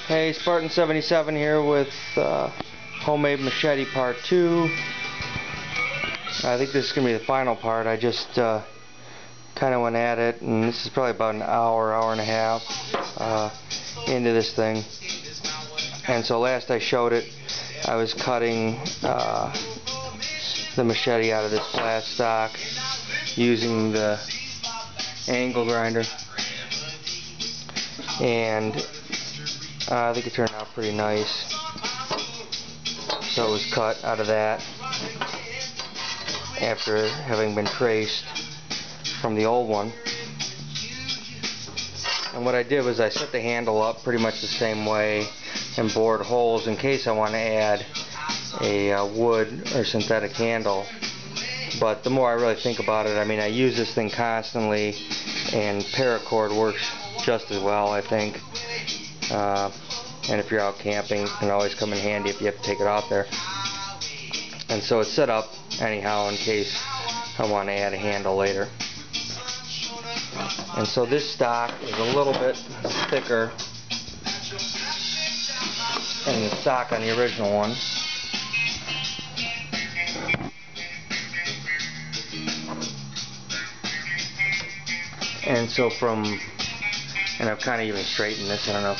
Hey, Spartan77 here with Homemade Machete Part 2. I think this is going to be the final part. I just kind of went at it, and this is probably about an hour and a half into this thing. And so last I showed it, I was cutting the machete out of this flat stock using the angle grinder. And I think it turned out pretty nice. So it was cut out of that after having been traced from the old one. And what I did was I set the handle up pretty much the same way and bored holes in case I want to add a wood or synthetic handle. But the more I really think about it, I mean, I use this thing constantly, and paracord works just as well, I think. And if you're out camping, it can always come in handy if you have to take it out there. And so it's set up anyhow in case I want to add a handle later. And so this stock is a little bit thicker than the stock on the original one. And so and I've kind of even straightened this. I don't know if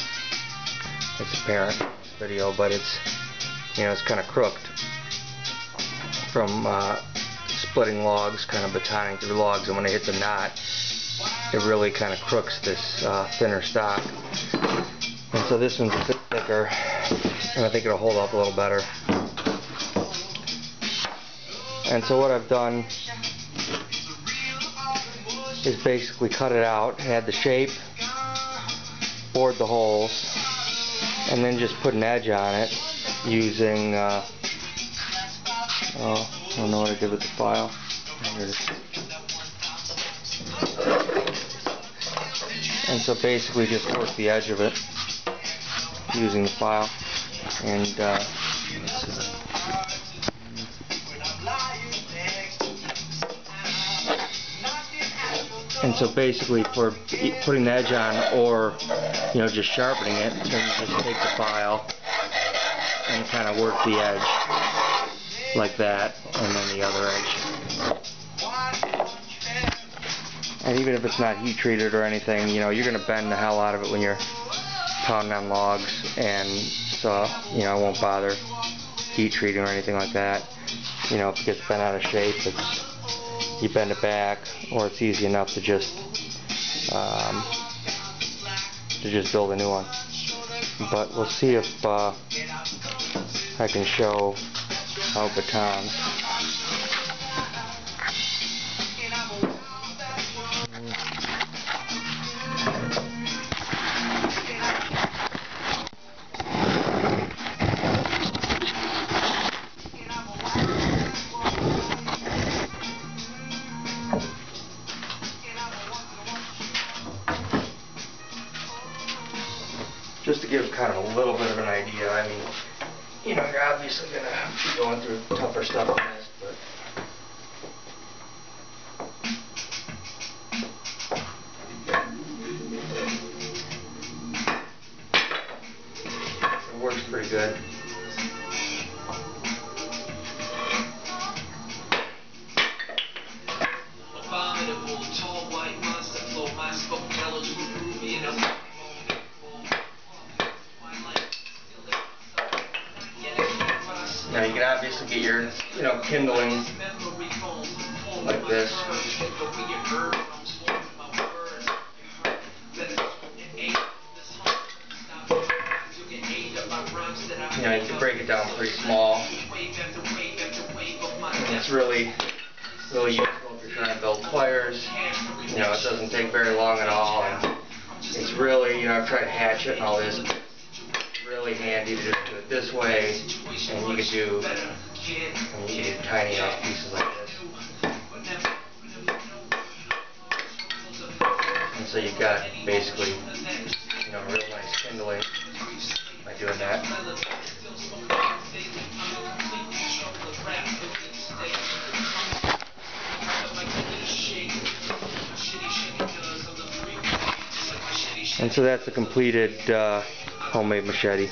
it's apparent in this video, but it's, it's kind of crooked from splitting logs, kind of batoning through logs, and when I hit the knot, it really kind of crooks this thinner stock. And so this one's a bit thicker, and I think it'll hold up a little better. And so what I've done is basically cut it out, had the shape, bored the holes, and then just put an edge on it using, I don't know what I did with the file. Here it is. And so basically just work the edge of it using the file. And so basically for putting the edge on, or just sharpening it, then you just take the file and kind of work the edge like that, and then the other edge. And even if it's not heat treated or anything, you're going to bend the hell out of it when you're pounding on logs, and so I won't bother heat treating or anything like that. If it gets bent out of shape, you bend it back, or it's easy enough to just build a new one. But we'll see if I can show how it batons. Just to give kind of a little bit of an idea, I mean, you're obviously going to be going through tougher stuff than this, but it works pretty good. Now you can obviously get your, kindling like this. You can break it down pretty small. And it's really useful if you're trying to build fires. It doesn't take very long at all, and it's really, I've tried to hatch it and all this. It's really handy to just do it this way, and you can do tiny enough pieces like this. And so you've got basically, a real nice kindling by doing that. And so that's the completed homemade machete.